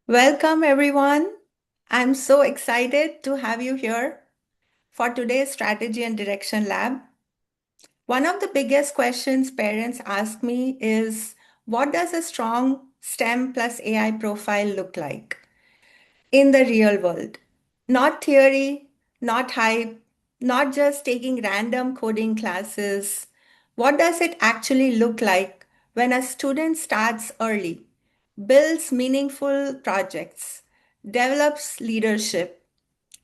Welcome, everyone. I'm so excited to have you here for today's Strategy and Direction Lab. One of the biggest questions parents ask me is, what does a strong STEM plus AI profile look like in the real world? Not theory, not hype, not just taking random coding classes. What does it actually look like when a student starts early, builds meaningful projects, develops leadership,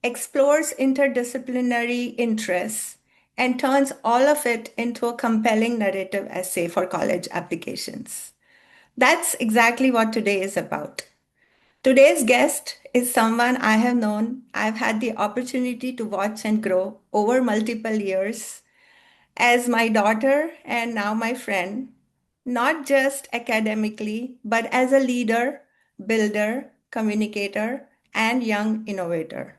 explores interdisciplinary interests, and turns all of it into a compelling narrative essay for college applications? That's exactly what today is about. Today's guest is someone I have known. I've had the opportunity to watch and grow over multiple years as my daughter and now my friend, not just academically, but as a leader, builder, communicator, and young innovator.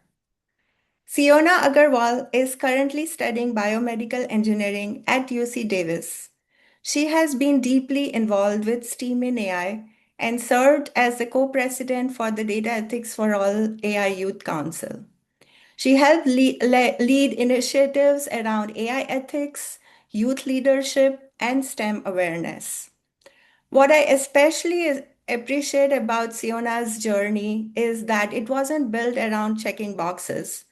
Siyona Agarwal is currently studying biomedical engineering at UC Davis. She has been deeply involved with STEAM in AI and served as the co-president for the Data Ethics for All AI Youth Council. She helped lead initiatives around AI ethics, youth leadership, and STEM awareness. What I especially appreciate about Siona's journey is that it wasn't built around checking boxes.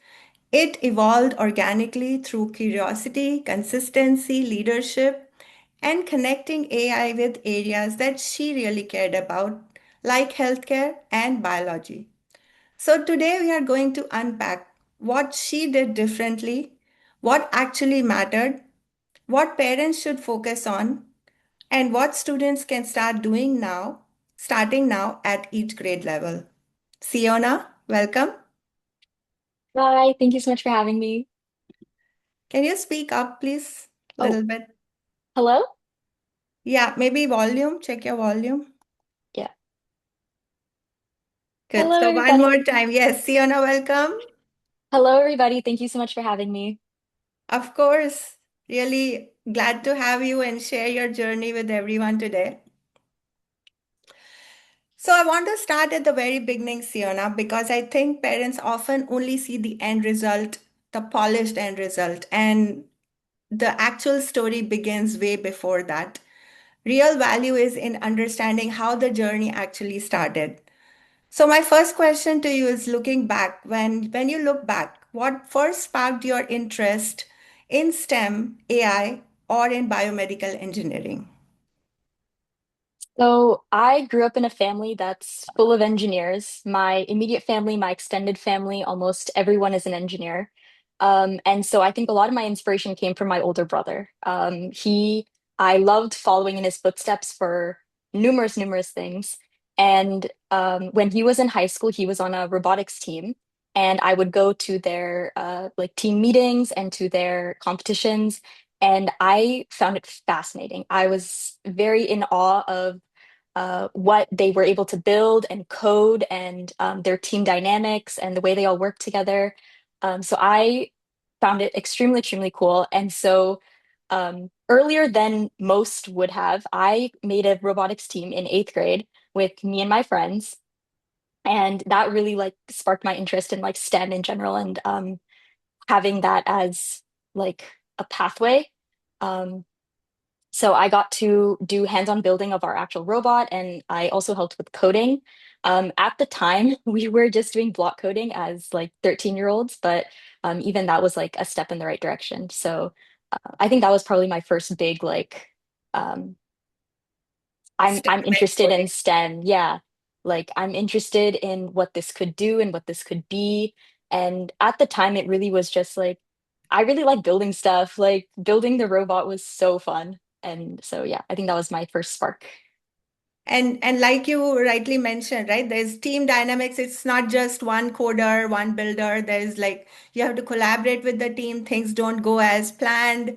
It evolved organically through curiosity, consistency, leadership, and connecting AI with areas that she really cared about, like healthcare and biology. So, today we are going to unpack what she did differently, what actually mattered, what parents should focus on, and what students can start doing now, starting now at each grade level. Siona, welcome. Hi, thank you so much for having me. Can you speak up, please? Oh, Little bit. hello? Yeah, maybe volume. Check your volume. Yeah. Good. Hello, So, one everybody. more time. Yes, Siona, welcome. Hello, everybody. Thank you so much for having me. Of course, really glad to have you and share your journey with everyone today. So, I want to start at the very beginning, Siona, because I think parents often only see the end result, the polished end result, and the actual story begins way before that. Real value is in understanding how the journey actually started. So my first question to you is looking back, when you look back, what first sparked your interest in STEM, AI, or in biomedical engineering? So, I grew up in a family that's full of engineers. My immediate family, my extended family, almost everyone is an engineer. And so I think a lot of my inspiration came from my older brother. I loved following in his footsteps for numerous things. And when he was in high school, he was on a robotics team, and I would go to their like team meetings and to their competitions, and I found it fascinating. I was very in awe of what they were able to build and code and their team dynamics and the way they all work together. So I found it extremely cool. And so earlier than most would have, I made a robotics team in eighth grade with me and my friends. And that really like sparked my interest in like STEM in general and having that as like a pathway. Um, so I got to do hands-on building of our actual robot, and I also helped with coding. At the time, we were just doing block coding as like 13-year-olds, but even that was like a step in the right direction. So I think that was probably my first big like um, STEM I'm and interested in coding. STEM. Yeah. Like I'm interested in what this could do and what this could be. And at the time it really was just like I really like building stuff. Like building the robot was so fun. And so yeah, I think that was my first spark. And like you rightly mentioned, right? There's team dynamics. It's not just one coder, one builder. There's like you have to collaborate with the team. Things don't go as planned.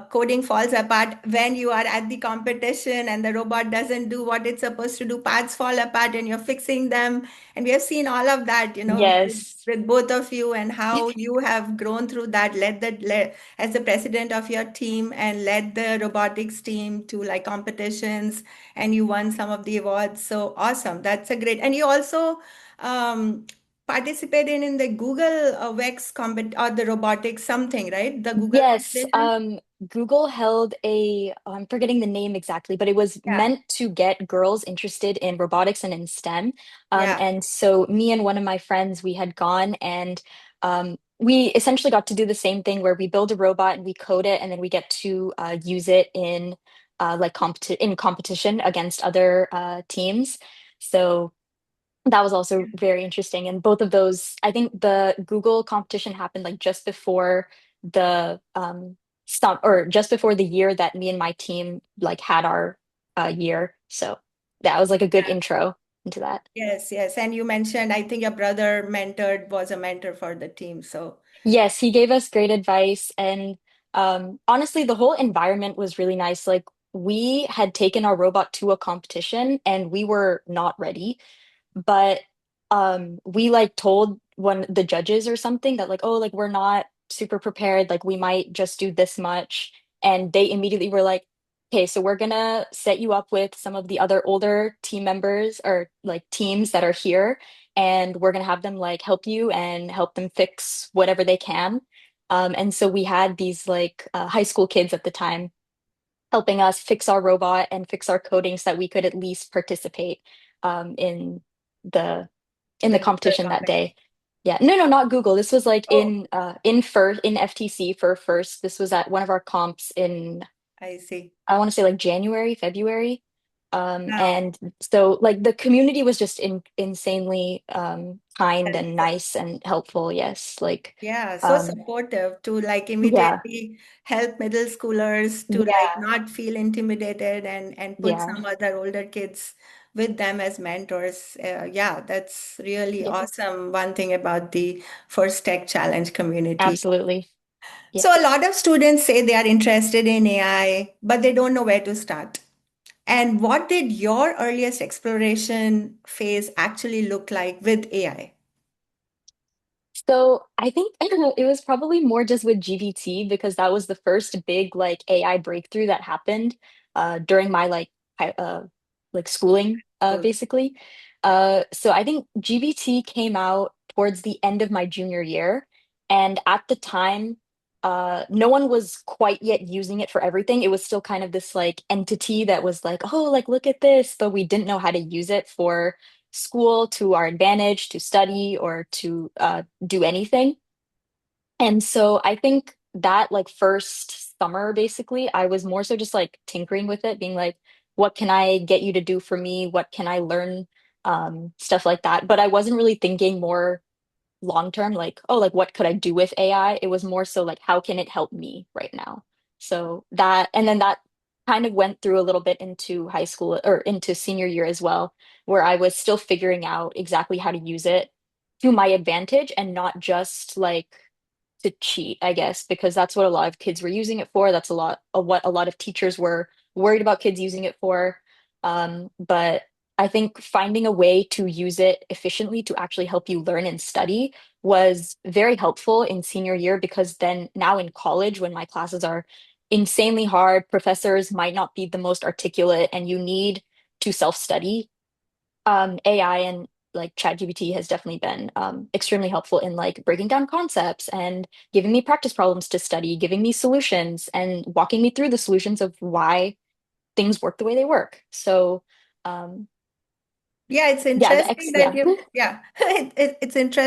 coding falls apart when you are at the competition and the robot doesn't do what it's supposed to do. Parts fall apart and you're fixing them. And we have seen all of that, Yes. with both of you and how you have grown through that, as the president of your team and led the robotics team to like competitions and you won some of the awards. So awesome. That's a great. And you also um, participated in the Google Vex compet or the robotics something, right? The Google Yes, competition. Google held I'm forgetting the name exactly, but it was Yeah. meant to get girls interested in robotics and in STEM. Yeah. And so me and one of my friends, we had gone and we essentially got to do the same thing where we build a robot and we code it, and then we get to use it in in competition against other teams. So that was also very interesting. And both of those, I think the Google competition happened like just before the or just before the year that me and my team like had our year. So that was like a good Yeah. intro into that. Yes, yes. And you mentioned, I think your brother was a mentor for the team. So, Yes, he gave us great advice. And honestly, the whole environment was really nice. Like we had taken our robot to a competition and we were not ready. But we like told one the judges or something that like, oh, like we're not super prepared, like we might just do this much. And they immediately were like, okay, so we're gonna set you up with some of the other older team members or like teams that are here, and we're gonna have them like help you and help them fix whatever they can. And so we had these like high school kids at the time helping us fix our robot and fix our coding so that we could at least participate in the the Google competition that competition. day. Yeah, no, no, not Google. This was like Oh, in FTC for first. This was at one of our comps in I see. I want to say like January, February. Wow. And so like the community was just insanely kind and Helpful. nice and helpful. Yes, like Yeah, so um, supportive to like yeah, immediately help middle schoolers to like yeah, not feel intimidated and put yeah, some other older kids with them as mentors. Yeah, that's really yeah, awesome. One thing about the First Tech Challenge community. absolutely. Yeah. So a lot of students say they are interested in AI, but they don't know where to start. And what did your earliest exploration phase actually look like with AI? So I think I don't know, it was probably more just with GBT because that was the first big like AI breakthrough that happened during my like schooling Cool. basically. So I think GBT came out towards the end of my junior year, and at the time no one was quite yet using it for everything. It was still kind of this like entity that was like, oh, like look at this, but we didn't know how to use it for school to our advantage, to study or to do anything. And so I think that like first summer, basically, I was more so just like tinkering with it, being like, what can I get you to do for me? What can I learn? Stuff like that. But I wasn't really thinking more long term, like, oh, like what could I do with AI? It was more so like, how can it help me right now? So that, and then that kind of went through a little bit into high school or into senior year as well, where I was still figuring out exactly how to use it to my advantage and not just like to cheat, I guess, because that's what a lot of kids were using it for. That's a lot of what a lot of teachers were worried about kids using it for. But I think finding a way to use it efficiently to actually help you learn and study was very helpful in senior year because then now in college, when my classes are insanely hard, professors might not be the most articulate, and you need to self-study. AI and like ChatGPT has definitely been extremely helpful in like breaking down concepts and giving me practice problems to study, giving me solutions and walking me through the solutions of why things work the way they work. So Yeah, it's yeah, interesting that yeah. yeah,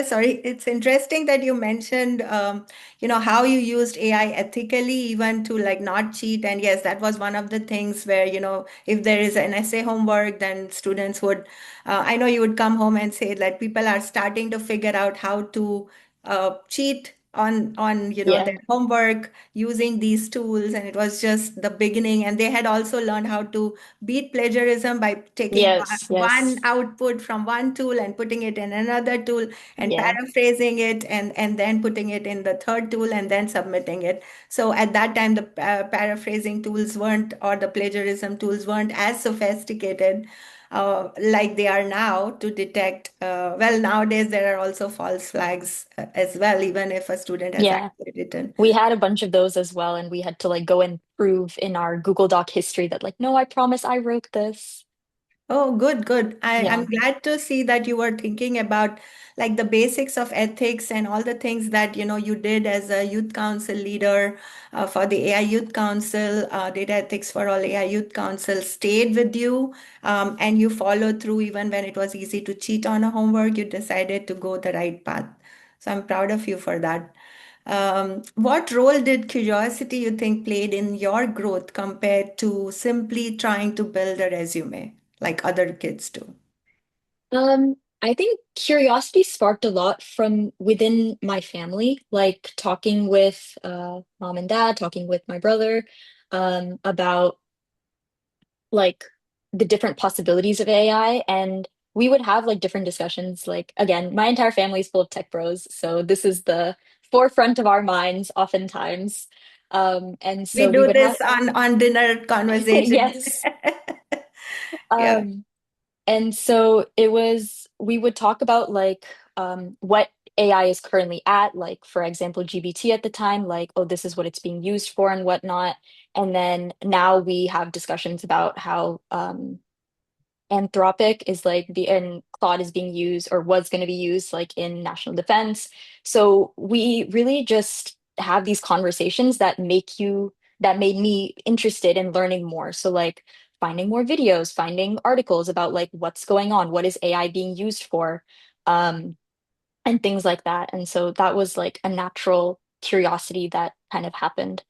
sorry, it's interesting that you mentioned, how you used AI ethically, even to like not cheat. And yes, that was one of the things where, if there is an essay homework, then students would, I know you would come home and say that people are starting to figure out how to cheat on their Yeah. homework using these tools, and it was just the beginning. And they had also learned how to beat plagiarism by taking Yes, one yes. output from one tool and putting it in another tool and Yeah. paraphrasing it, and then putting it in the third tool and then submitting it. So at that time, the paraphrasing tools weren't, or the plagiarism tools weren't as sophisticated like they are now to detect. Well, nowadays there are also false flags as well, even if a student has Yeah. actually written. We had a bunch of those as well, and we had to like go and prove in our Google Doc history that like, no, I promise I wrote this. Oh, good, good. I'm Yeah. glad to see that you were thinking about like the basics of ethics and all the things that you did as a youth council leader for the AI Youth Council, Data Ethics for All AI Youth Council stayed with you, and you followed through even when it was easy to cheat on a homework. You decided to go the right path. So I'm proud of you for that. What role did curiosity you think played in your growth compared to simply trying to build a resume like other kids do? I think curiosity sparked a lot from within my family, like talking with mom and dad, talking with my brother, about like the different possibilities of AI. And we would have like different discussions. Like again, my entire family is full of tech bros, so this is the forefront of our minds oftentimes. And We so we do would have this on dinner conversations. yes. Yeah. Um, And so it was, we would talk about like what AI is currently at, like for example, GBT at the time, like, oh, this is what it's being used for and whatnot. And then now we have discussions about how Anthropic is like the and Claude is being used or was going to be used like in national defense. So we really just have these conversations that made me interested in learning more. So like finding more videos, finding articles about like what's going on, what is AI being used for, um, and things like that. And so that was like a natural curiosity that kind of happened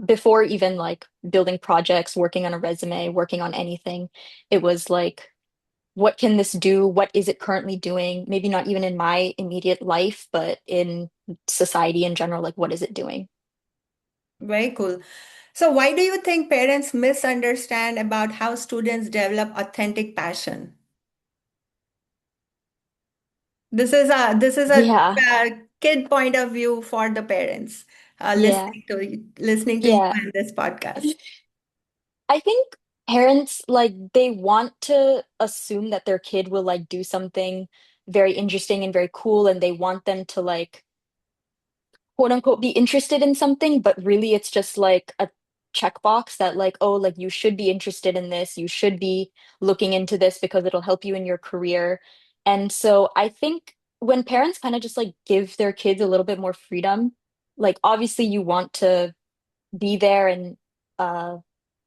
before even like building projects, working on a resume, working on anything. It was like what can this do? What is it currently doing? Maybe not even in my immediate life, but in society in general, like what is it doing? Very cool. So why do you think parents misunderstand about how students develop authentic passion? This is a Yeah, kid point of view for the parents yeah, listening to you yeah. and this podcast. I think parents like they want to assume that their kid will like do something very interesting and very cool, and they want them to like quote unquote be interested in something, but really it's just like a checkbox that like, oh, like you should be interested in this, you should be looking into this because it'll help you in your career. And so I think when parents kind of just like give their kids a little bit more freedom, like obviously you want to be there and uh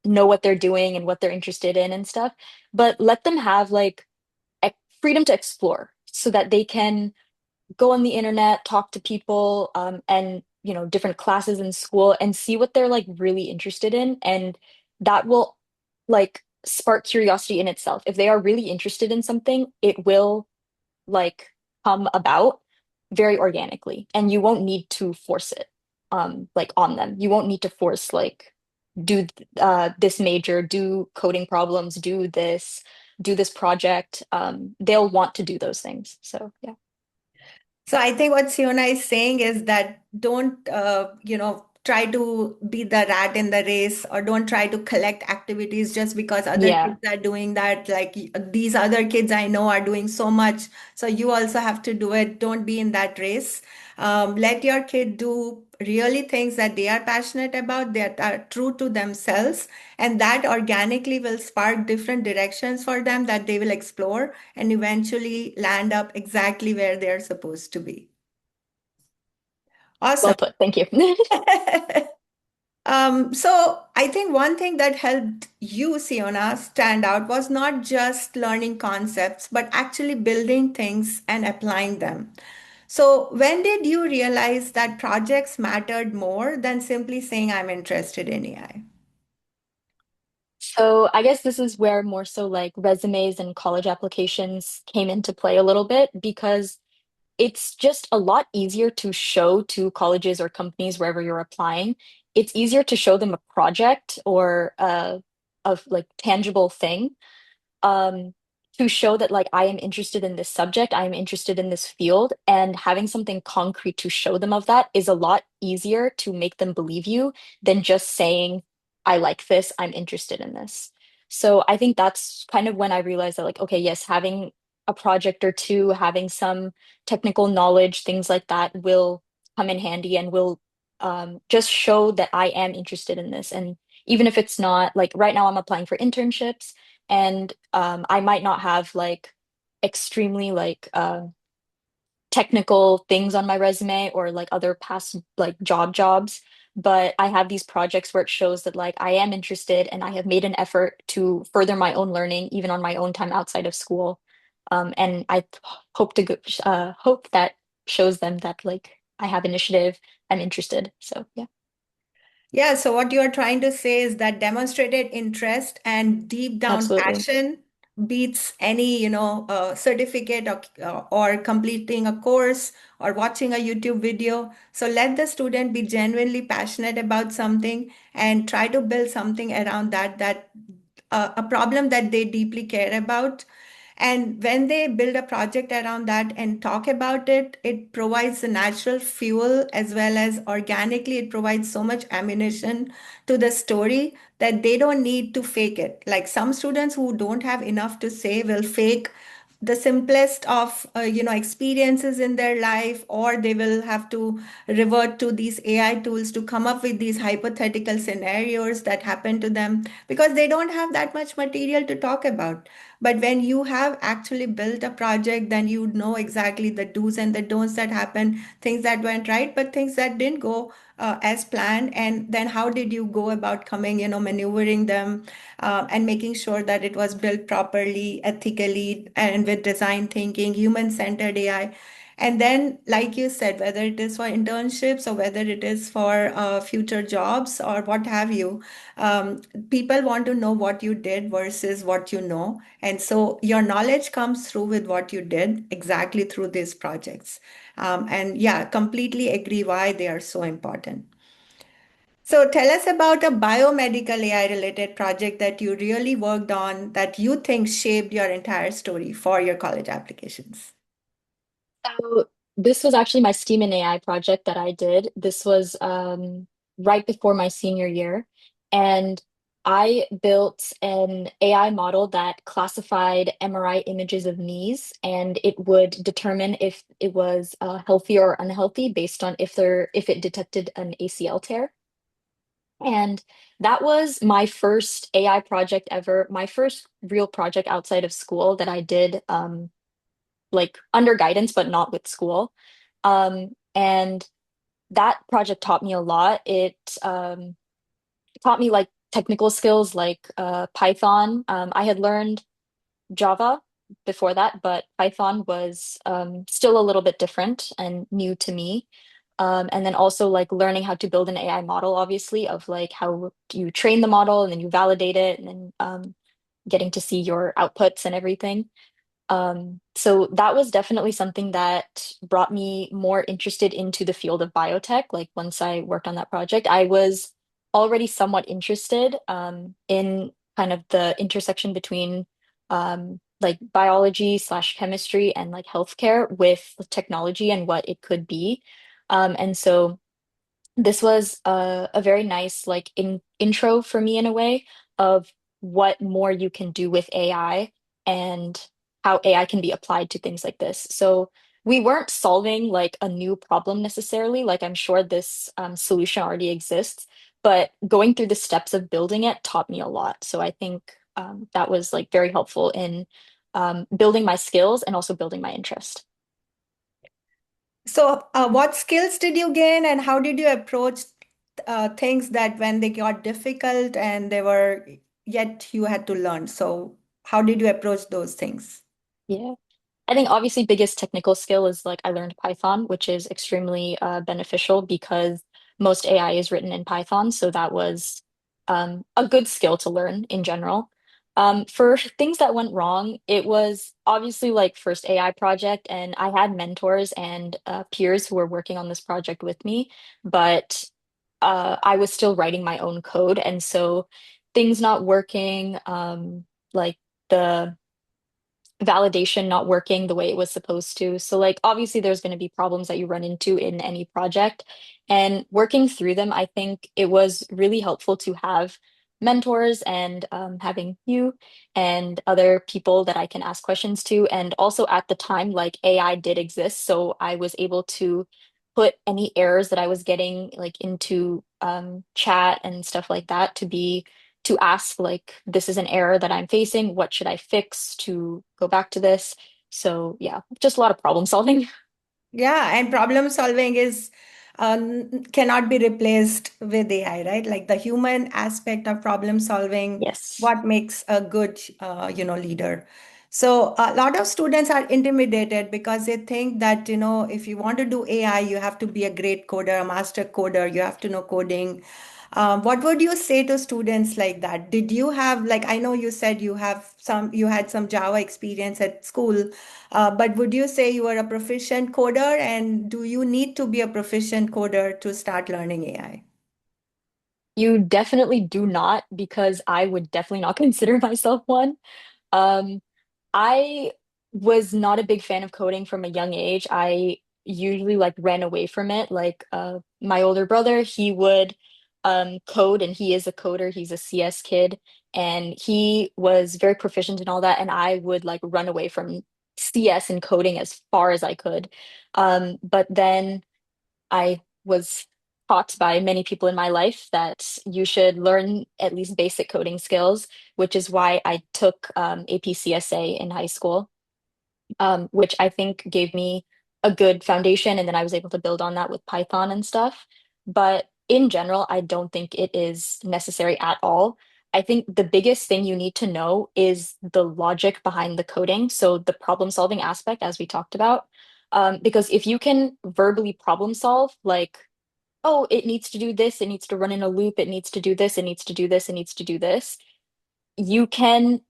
know what they're doing and what they're interested in and stuff, but let them have like freedom to explore so that they can go on the internet, talk to people, and different classes in school and see what they're like really interested in. And that will like spark curiosity in itself. If they are really interested in something, it will like come about very organically, and you won't need to force it like on them. You won't need to force like do this major, do coding problems, do this project. They'll want to do those things. So yeah. So I think what Siona is saying is that don't, try to be the rat in the race, or don't try to collect activities just because other Yeah. kids are doing that. Like these other kids I know are doing so much. So you also have to do it. Don't be in that race. Let your kid do really things that they are passionate about, that are true to themselves, and that organically will spark different directions for them that they will explore and eventually land up exactly where they're supposed to be. Well Awesome. put. Thank you. So I think one thing that helped you, Siona, stand out was not just learning concepts, but actually building things and applying them. So when did you realize that projects mattered more than simply saying, I'm interested in AI? So I guess this is where more so like resumes and college applications came into play a little bit because it's just a lot easier to show to colleges or companies wherever you're applying. It's easier to show them a project or a like tangible thing um, to show that like I am interested in this subject, I am interested in this field, and having something concrete to show them of that is a lot easier to make them believe you than just saying, I like this, I'm interested in this. So I think that's kind of when I realized that like, okay, yes, having a project or two, having some technical knowledge, things like that will come in handy and will just show that I am interested in this. And even if it's not like right now, I'm applying for internships and I might not have like extremely like technical things on my resume or like other past like jobs, but I have these projects where it shows that like I am interested and I have made an effort to further my own learning even on my own time outside of school. And I hope that shows them that like I have initiative, I'm interested. So yeah, Yeah, so what you are trying to say is that demonstrated interest and deep down absolutely. passion beats any, certificate or completing a course or watching a YouTube video. So let the student be genuinely passionate about something and try to build something around that a problem that they deeply care about. And when they build a project around that and talk about it, it provides the natural fuel as well as organically, it provides so much ammunition to the story that they don't need to fake it. Like some students who don't have enough to say will fake the simplest of experiences in their life, or they will have to revert to these AI tools to come up with these hypothetical scenarios that happen to them because they don't have that much material to talk about. But when you have actually built a project, then you know exactly the do's and the don'ts that happen, things that went right, but things that didn't go as planned. And then how did you go about coming, maneuvering them and making sure that it was built properly, ethically, and with design thinking, human-centered AI. And then, like you said, whether it is for internships or whether it is for future jobs or what have you, um, people want to know what you did versus what you know. And so your knowledge comes through with what you did exactly through these projects. And yeah, completely agree why they are so important. So tell us about a biomedical AI related project that you really worked on that you think shaped your entire story for your college applications. So this was actually my STEAM and AI project that I did. This was right before my senior year, and I built an AI model that classified MRI images of knees, and it would determine if it was healthy or unhealthy based on if it detected an ACL tear. And that was my first AI project ever, my first real project outside of school that I did. Like under guidance, but not with school. And that project taught me a lot. It taught me like technical skills like Python. I had learned Java before that, but Python was still a little bit different and new to me. And then also like learning how to build an AI model, obviously, of like how do you train the model and then you validate it and then getting to see your outputs and everything. So that was definitely something that brought me more interested into the field of biotech. Like once I worked on that project, I was already somewhat interested in kind of the intersection between like biology slash chemistry and like healthcare with technology and what it could be. And so this was a very nice like intro for me in a way of what more you can do with AI and how AI can be applied to things like this. So we weren't solving like a new problem necessarily. Like I'm sure this solution already exists, but going through the steps of building it taught me a lot. So I think that was like very helpful in building my skills and also building my interest. So, what skills did you gain, and how did you approach things that when they got difficult and they were yet you had to learn? So, how did you approach those things? Yeah. I think obviously biggest technical skill is like I learned Python, which is extremely beneficial because most AI is written in Python. So that was a good skill to learn in general. For things that went wrong, it was obviously like first AI project, and I had mentors and peers who were working on this project with me, but I was still writing my own code, and so things not working, like the validation not working the way it was supposed to. So, like, obviously, there's going to be problems that you run into in any project. And working through them, I think it was really helpful to have mentors and having you and other people that I can ask questions to. And also, at the time, like, AI did exist. So, I was able to put any errors that I was getting, like, into chat and stuff like that to ask like this is an error that I'm facing. What should I fix to go back to this? So yeah, just a lot of problem solving. Yeah, and problem solving is cannot be replaced with AI, right? Like the human aspect of problem solving, Yes. what makes a good, leader. So a lot of students are intimidated because they think that, if you want to do AI, you have to be a great coder, a master coder, you have to know coding. What would you say to students like that? Did you have, like, I know you said you had some Java experience at school, but would you say you are a proficient coder, and do you need to be a proficient coder to start learning AI? You definitely do not, because I would definitely not consider myself one. Um, I was not a big fan of coding from a young age. I usually like ran away from it. Like my older brother, he would code, and he is a coder. He's a CS kid, and he was very proficient in all that. And I would like run away from CS and coding as far as I could. But then I was taught by many people in my life that you should learn at least basic coding skills, which is why I took APCSA in high school, which I think gave me a good foundation. And then I was able to build on that with Python and stuff. But in general, I don't think it is necessary at all. I think the biggest thing you need to know is the logic behind the coding. So the problem solving aspect, as we talked about. Because if you can verbally problem solve, like, oh, it needs to do this, it needs to run in a loop, it needs to do this, it needs to do this, it needs to do this, you can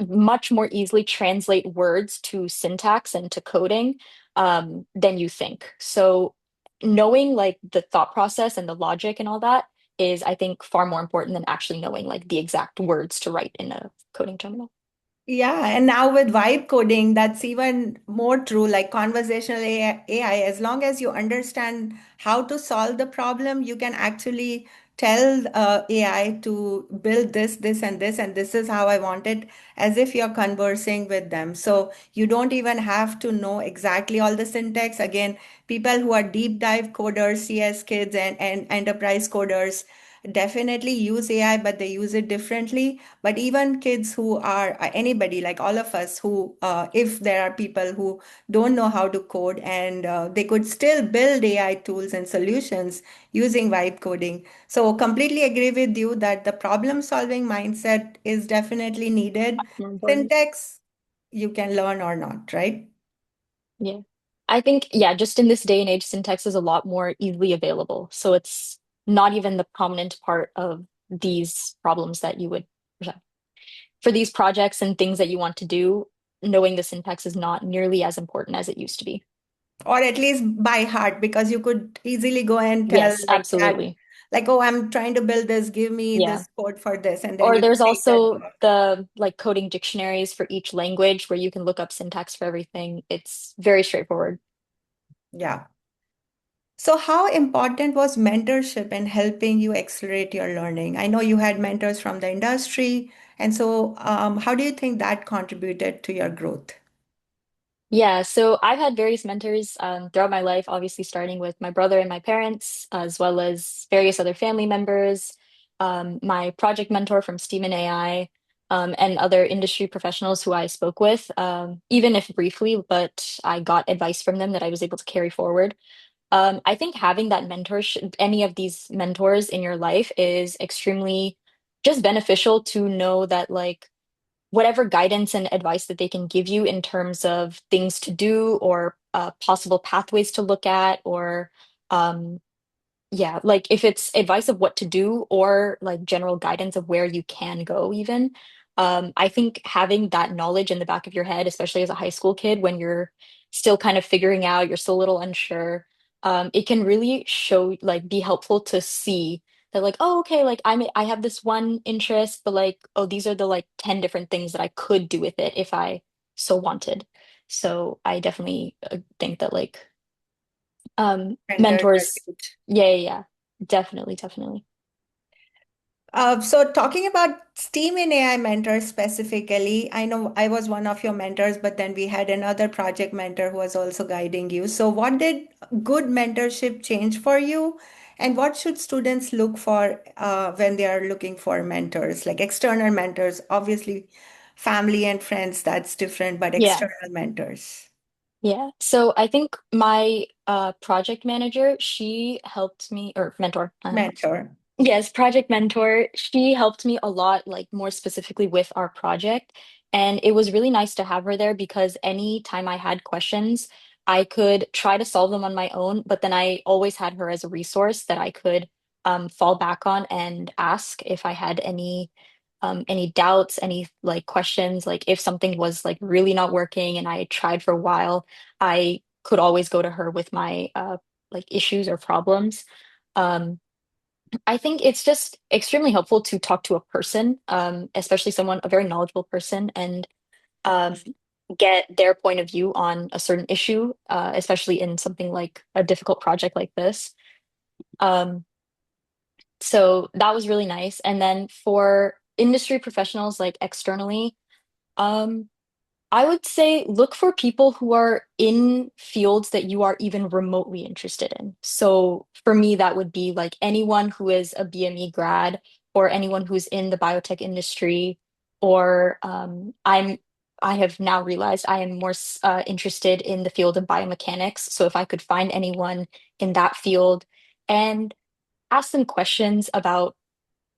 much more easily translate words to syntax and to coding than you think. So knowing like the thought process and the logic and all that is, I think, far more important than actually knowing like the exact words to write in a coding terminal. Yeah, and now with vibe coding, that's even more true, like conversational AI. As long as you understand how to solve the problem, you can actually tell AI to build this, and this is how I want it, as if you're conversing with them. So you don't even have to know exactly all the syntax. Again, people who are deep dive coders, CS kids, and enterprise coders definitely use AI, but they use it differently. But even kids who are anybody, like all of us, who, if there are people who don't know how to code, and they could still build AI tools and solutions using vibe coding. So, completely agree with you that the problem solving mindset is definitely needed. More important. Syntax, you can learn or not, right? Yeah. I think, yeah, just in this day and age, syntax is a lot more easily available. So it's not even the prominent part of these problems that you would, for these projects and things that you want to do, knowing the syntax is not nearly as important as it used to be. Or at least by heart, because you could easily go and tell Yes, like that, absolutely. like, oh, I'm trying to build this, give me Yeah. this code for this, and then Or you there's take that. also the like coding dictionaries for each language where you can look up syntax for everything. It's very straightforward. Yeah. So, how important was mentorship in helping you accelerate your learning? I know you had mentors from the industry. And so, how do you think that contributed to your growth? Yeah, so I've had various mentors throughout my life, obviously starting with my brother and my parents, as well as various other family members, my project mentor from STEAM and AI, and other industry professionals who I spoke with, even if briefly, but I got advice from them that I was able to carry forward. I think having that mentorship, any of these mentors in your life is extremely just beneficial to know that like whatever guidance and advice that they can give you in terms of things to do or possible pathways to look at or um, yeah, like if it's advice of what to do or like general guidance of where you can go even, I think having that knowledge in the back of your head, especially as a high school kid, when you're still kind of figuring out, you're still a little unsure, it can really show, like, be helpful to see that, like, oh, okay, like I have this one interest, but like, oh, these are the like 10 different things that I could do with it if I so wanted. So I definitely think that like Mentors are mentors, huge. yeah, yeah, yeah, definitely, definitely. So talking about STEAM in AI mentors specifically, I know I was one of your mentors, but then we had another project mentor who was also guiding you. So what did good mentorship change for you? And what should students look for when they are looking for mentors, like external mentors? Obviously, family and friends, that's different, but Yeah. external mentors. Yeah. So I think my project manager, she helped me, or mentor, Mentor. yes, project mentor. She helped me a lot, like more specifically with our project. And it was really nice to have her there because any time I had questions, I could try to solve them on my own, but then I always had her as a resource that I could fall back on and ask if I had any doubts, any like questions, like if something was like really not working and I tried for a while, I could always go to her with my like issues or problems. Um, I think it's just extremely helpful to talk to a person, especially someone, a very knowledgeable person, and um, get their point of view on a certain issue, especially in something like a difficult project like this. Um, so that was really nice. And then for industry professionals, like externally, um, I would say look for people who are in fields that you are even remotely interested in. So for me, that would be like anyone who is a BME grad or anyone who's in the biotech industry, or I have now realized I am more interested in the field of biomechanics. So if I could find anyone in that field and ask them questions about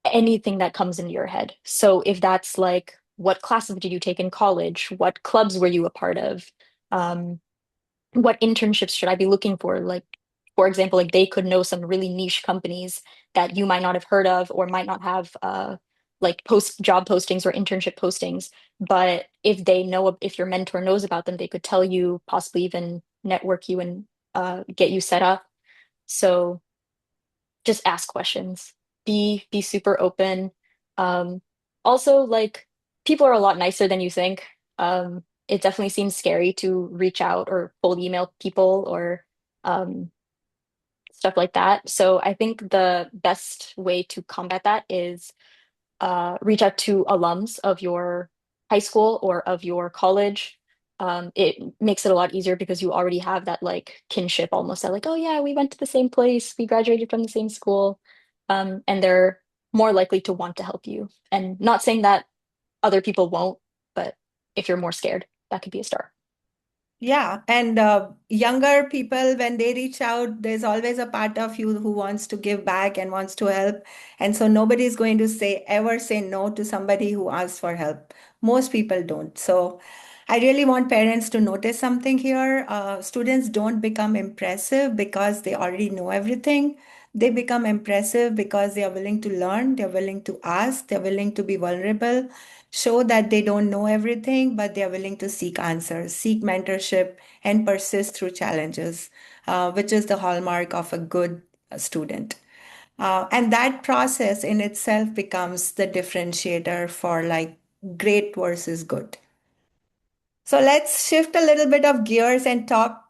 anything that comes into your head. So if that's like, what classes did you take in college? What clubs were you a part of? Um, what internships should I be looking for? Like, for example, like they could know some really niche companies that you might not have heard of or might not have like post job postings or internship postings. But if they know, if your mentor knows about them, they could tell you, possibly even network you and get you set up. So just ask questions. Be super open. Um, Also, like people are a lot nicer than you think. It definitely seems scary to reach out or cold email people or um, stuff like that. So I think the best way to combat that is reach out to alums of your high school or of your college. It makes it a lot easier because you already have that like kinship almost that like, oh yeah, we went to the same place, we graduated from the same school. And they're more likely to want to help you. And not saying that other people won't, but if you're more scared, that could be a start. Yeah, and younger people, when they reach out, there's always a part of you who wants to give back and wants to help. And so nobody is going to say ever say no to somebody who asks for help. Most people don't. So I really want parents to notice something here. Students don't become impressive because they already know everything. They become impressive because they are willing to learn, they're willing to ask, they're willing to be vulnerable, show that they don't know everything, but they are willing to seek answers, seek mentorship, and persist through challenges, which is the hallmark of a good student. And that process in itself becomes the differentiator for like great versus good. So let's shift a little bit of gears and talk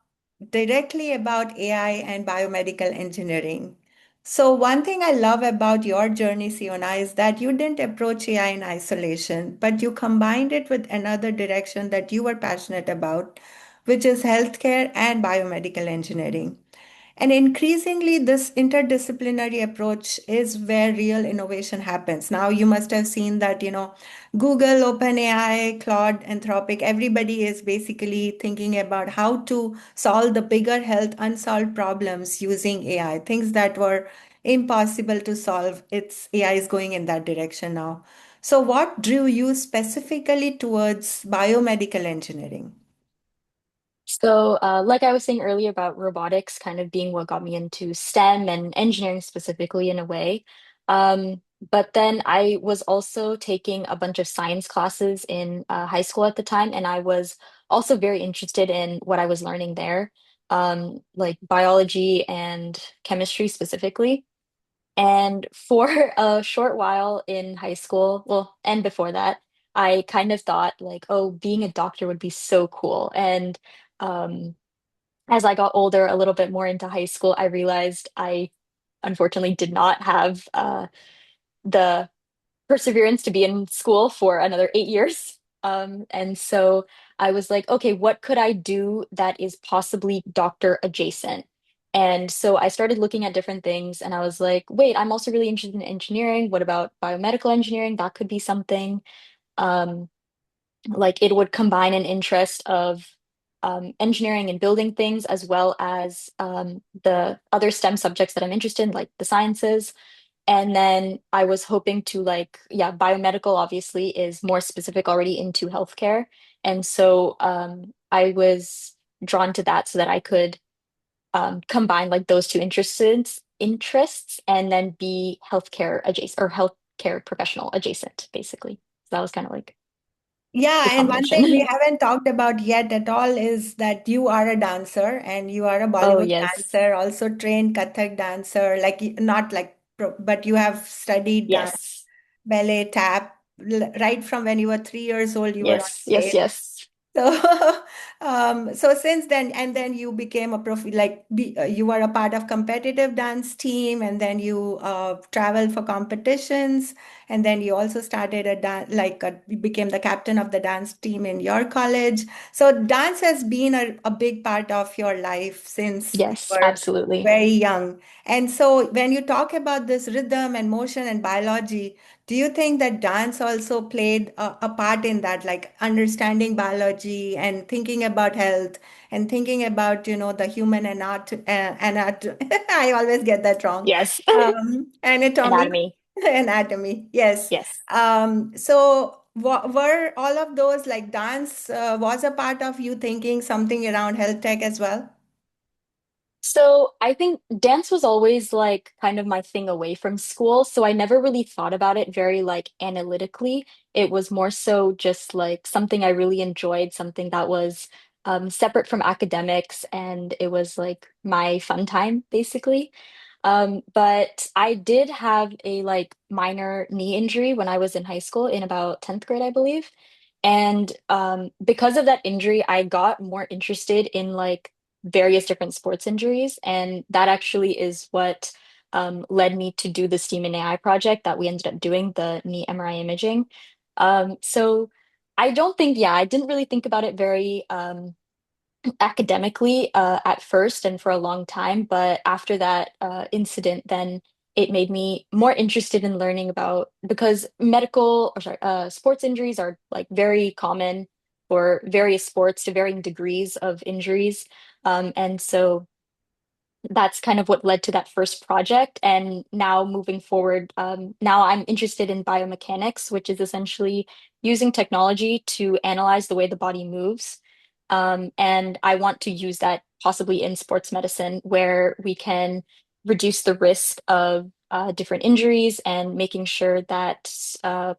directly about AI and biomedical engineering. So, one thing I love about your journey, Siona, is that you didn't approach AI in isolation, but you combined it with another direction that you were passionate about, which is healthcare and biomedical engineering. And increasingly, this interdisciplinary approach is where real innovation happens. Now, you must have seen that, Google, OpenAI, Claude, Anthropic, everybody is basically thinking about how to solve the bigger health unsolved problems using AI, things that were impossible to solve. It's AI is going in that direction now. So, what drew you specifically towards biomedical engineering? So, like I was saying earlier about robotics kind of being what got me into STEM and engineering specifically in a way. But then I was also taking a bunch of science classes in high school at the time, and I was also very interested in what I was learning there, like biology and chemistry specifically. And for a short while in high school, well, and before that, I kind of thought like, oh, being a doctor would be so cool. And um, as I got older, a little bit more into high school, I realized I unfortunately did not have the perseverance to be in school for another 8 years. And so I was like, okay, what could I do that is possibly doctor adjacent? And so I started looking at different things and I was like, wait, I'm also really interested in engineering. What about biomedical engineering? That could be something. Um, like it would combine an interest of engineering and building things as well as the other STEM subjects that I'm interested in, like the sciences. And then I was hoping to like, yeah, biomedical obviously is more specific already into healthcare. And so I was drawn to that so that I could combine like those two interests and then be healthcare adjacent or healthcare professional adjacent, basically. So that was kind of like the Yeah, and one thing we combination. haven't talked about yet at all is that you are a dancer and you are a Oh, Bollywood yes. dancer, also trained Kathak dancer, like not like, but you have studied dance, Yes. ballet, tap, right from when you were 3 years old, you were on Yes. Yes. stage. Yes. So, so since then, and then you became a prof, you were a part of competitive dance team, and then you traveled for competitions, and then you also started a dance, you became the captain of the dance team in your college. So dance has been a big part of your life since you Yes. were Absolutely. very young. And so when you talk about this rhythm and motion and biology, do you think that dance also played a part in that, like understanding biology and thinking about health and thinking about, the human I always get that wrong. Yes. Anatomy, Anatomy. anatomy, yes. Yes. So were all of those like dance was a part of you thinking something around health tech as well? So I think dance was always like kind of my thing away from school. So I never really thought about it very like analytically. It was more so just like something I really enjoyed, something that was separate from academics, and it was like my fun time basically. But I did have a like minor knee injury when I was in high school in about 10th grade, I believe. And because of that injury, I got more interested in like various different sports injuries. And that actually is what led me to do the STEAM and AI project that we ended up doing, the knee MRI imaging. So I don't think, yeah, I didn't really think about it very academically at first and for a long time, but after that incident, then it made me more interested in learning about because sports injuries are like very common for various sports to varying degrees of injuries. And so that's kind of what led to that first project. And now moving forward, now I'm interested in biomechanics, which is essentially using technology to analyze the way the body moves. And I want to use that possibly in sports medicine, where we can reduce the risk of different injuries and making sure that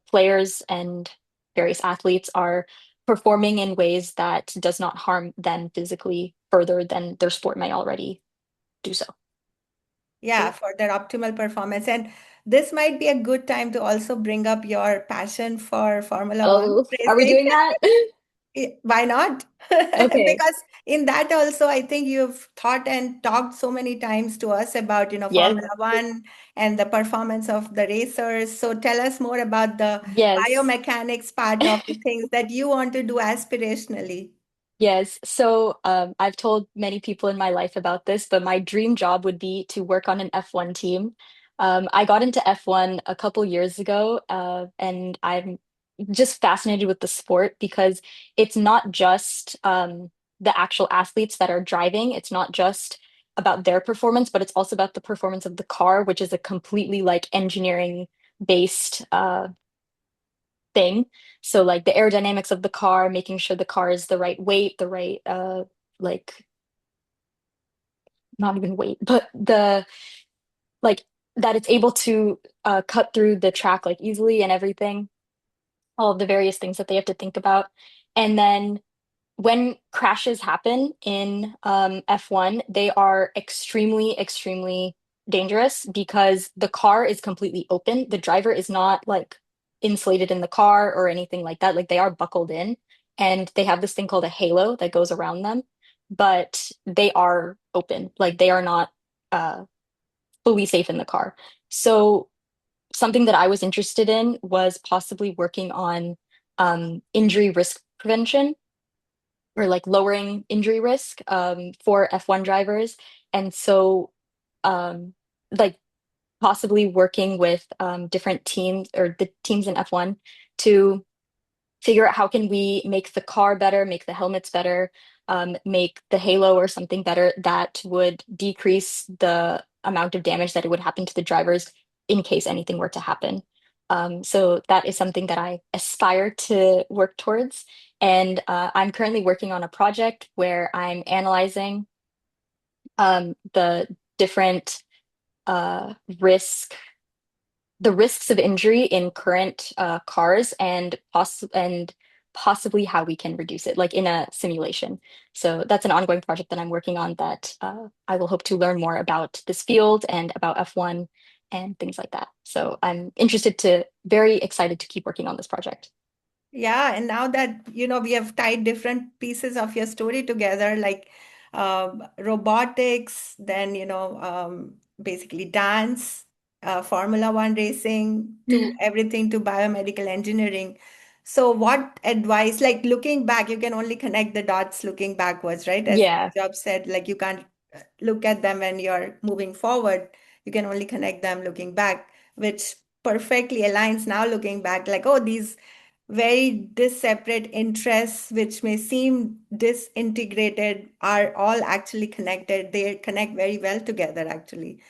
players and various athletes are performing in ways that does not harm them physically further than their sport may already do so. Yeah, for their optimal performance. And this might be a good time to also bring up your passion for Formula One Oh, are we racing. doing that? Why not? Okay. Because in that also, I think you've thought and talked so many times to us about, Yes. Formula One and the performance of the racers. So tell us more about the Yes. biomechanics part of the things that you want to do aspirationally. Yes. So I've told many people in my life about this, but my dream job would be to work on an F1 team. I got into F1 a couple years ago, and I'm just fascinated with the sport because it's not just the actual athletes that are driving. It's not just about their performance, but it's also about the performance of the car, which is a completely like engineering based thing. So like the aerodynamics of the car, making sure the car is the right weight, the right like not even weight, but the like that it's able to cut through the track like easily and everything, all of the various things that they have to think about. And then when crashes happen in F1, they are extremely, extremely dangerous because the car is completely open. The driver is not like insulated in the car or anything like that. Like they are buckled in and they have this thing called a halo that goes around them, but they are open. Like they are not uh, fully safe in the car. So something that I was interested in was possibly working on injury risk prevention or like lowering injury risk for F1 drivers. And so, um, like possibly working with different teams or the teams in F1 to figure out how can we make the car better, make the helmets better, make the halo or something better that would decrease the amount of damage that it would happen to the drivers in case anything were to happen. So that is something that I aspire to work towards. And I'm currently working on a project where I'm analyzing the different uh, risk the risks of injury in current cars and possibly how we can reduce it, like in a simulation. So that's an ongoing project that I'm working on that I will hope to learn more about this field and about F1 and things like that. So I'm very excited to keep working on this project. Yeah, and now that we have tied different pieces of your story together, like robotics, then basically dance, Formula One racing, to everything to biomedical engineering. So, what advice, like looking back, you can only connect the dots looking backwards, right? As Yeah, Job said, like you can't look at them when you're moving forward. You can only connect them looking back, which perfectly aligns now looking back, like, oh, these very disseparate interests, which may seem disintegrated, are all actually connected. They connect very well together, actually.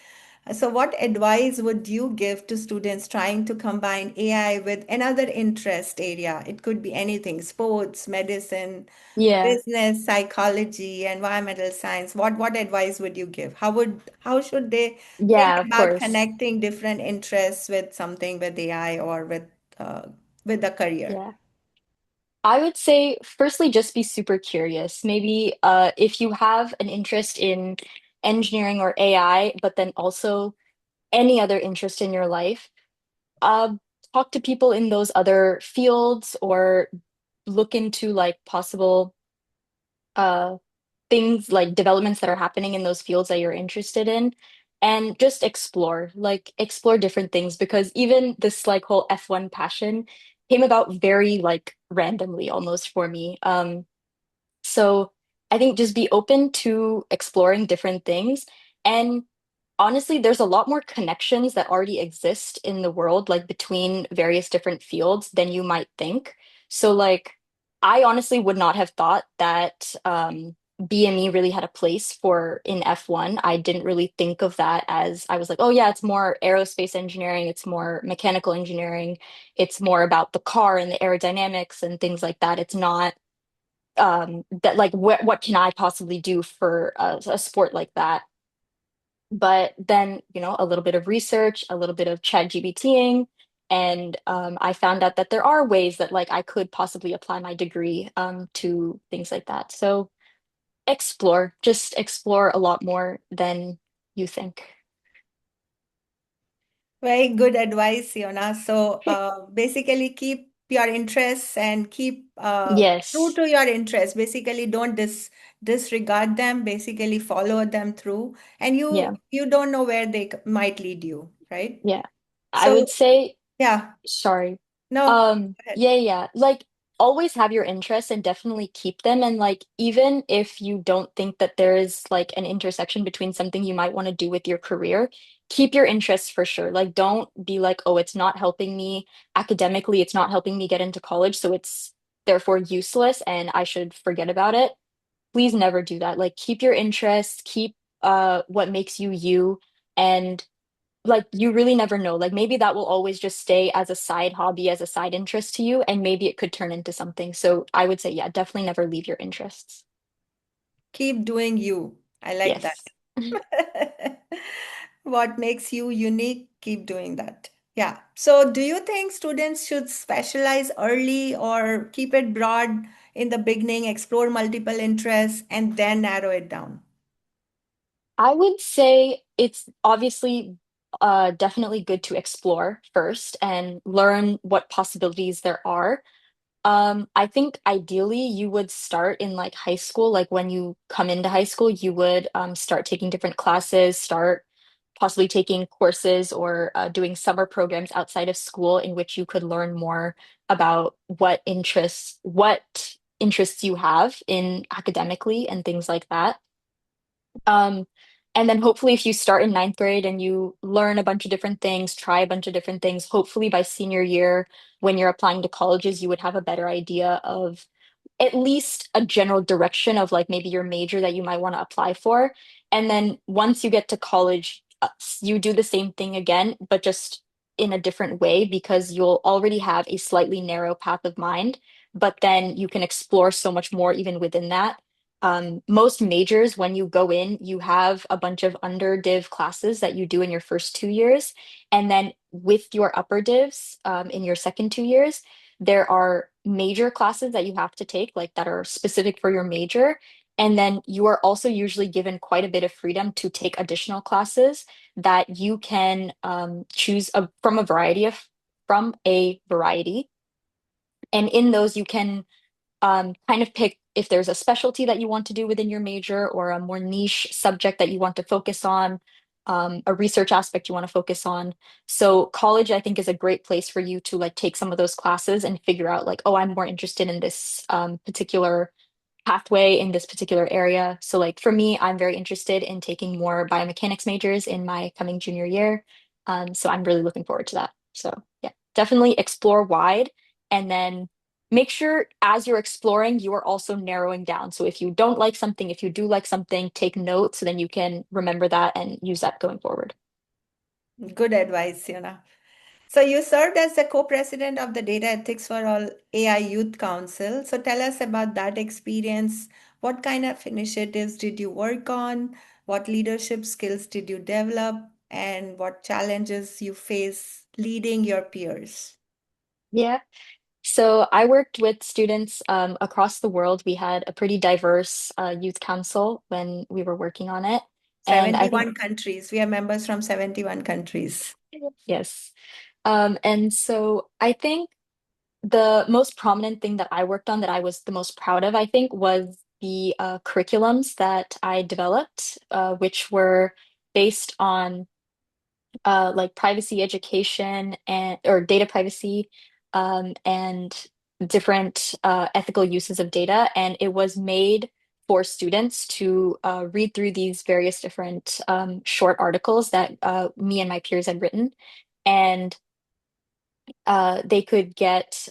So, what advice would you give to students trying to combine AI with another interest area? It could be anything: sports, medicine, yeah, business, psychology, environmental science. What advice would you give? How should they think yeah, of about course. connecting different interests with something with AI or uh, with a career? Yeah. I would say, firstly, just be super curious. Maybe if you have an interest in engineering or AI, but then also any other interest in your life, uh, talk to people in those other fields or look into like possible uh, things like developments that are happening in those fields that you're interested in and just explore different things because even this like whole F1 passion came about very like randomly almost for me. So I think just be open to exploring different things. And honestly, there's a lot more connections that already exist in the world, like between various different fields than you might think. So, like, I honestly would not have thought that BME really had a place for in F1. I didn't really think of that as I was like, oh, yeah, it's more aerospace engineering, it's more mechanical engineering, it's more about the car and the aerodynamics and things like that. It's not that like what can I possibly do for a sport like that? But then, a little bit of research, a little bit of chat GBTing, and I found out that there are ways that like I could possibly apply my degree to things like that. So just explore a lot more than you think. Very good advice, Siona. So basically, keep your interests and keep true Yes. to your interests. Basically, don't disregard them. Basically, follow them through, and Yeah. you don't know where they might lead you, right? Yeah. I would So say yeah, sorry. no, go ahead. Yeah. Like always have your interests and definitely keep them. And like even if you don't think that there is like an intersection between something you might want to do with your career, keep your interests for sure. Like don't be like, oh, it's not helping me academically, it's not helping me get into college, so it's therefore useless and I should forget about it. Please never do that. Like keep your interests, keep what makes you you. And like you really never know. Like maybe that will always just stay as a side hobby, as a side interest to you, and maybe it could turn into something. So I would say, yeah, definitely never leave your interests. Keep doing you. I like Yes. that. what makes you unique, keep doing that. Yeah. So, do you think students should specialize early or keep it broad in the beginning, explore multiple interests, and then narrow it down? I would say it's obviously definitely good to explore first and learn what possibilities there are. I think ideally you would start in like high school, like when you come into high school, you would start taking different classes, start possibly taking courses or doing summer programs outside of school in which you could learn more about what interests you have in academically and things like that. Um, and then hopefully if you start in ninth grade and you learn a bunch of different things, try a bunch of different things, hopefully by senior year, when you're applying to colleges, you would have a better idea of at least a general direction of like maybe your major that you might want to apply for. And then once you get to college, you do the same thing again, but just in a different way because you'll already have a slightly narrow path of mind, but then you can explore so much more even within that. Most majors, when you go in, you have a bunch of under div classes that you do in your first 2 years. And then with your upper divs, in your second 2 years, there are major classes that you have to take, like that are specific for your major. And then you are also usually given quite a bit of freedom to take additional classes that you can choose from a variety. And in those, you can kind of pick if there's a specialty that you want to do within your major or a more niche subject that you want to focus on, a research aspect you want to focus on. So college, I think, is a great place for you to like take some of those classes and figure out like, oh, I'm more interested in this particular pathway in this particular area. So like for me, I'm very interested in taking more biomechanics majors in my coming junior year. So I'm really looking forward to that. So yeah, definitely explore wide and then make sure as you're exploring, you are also narrowing down. So if you don't like something, if you do like something, take notes so then you can remember that and use that going forward. Good advice, Yuna. So you served as the co-president of the Data Ethics for All AI Youth Council. So tell us about that experience. What kind of initiatives did you work on? What leadership skills did you develop? And what challenges you face leading your peers? Yeah. So I worked with students across the world. We had a pretty diverse youth council when we were working on it. And I think, 71 countries. We have members from 71 countries. yes. And so I think the most prominent thing that I worked on that I was the most proud of, I think, was the curriculums that I developed, which were based on like privacy education and or data privacy and different ethical uses of data. And it was made for students to read through these various different short articles that me and my peers had written. And they could get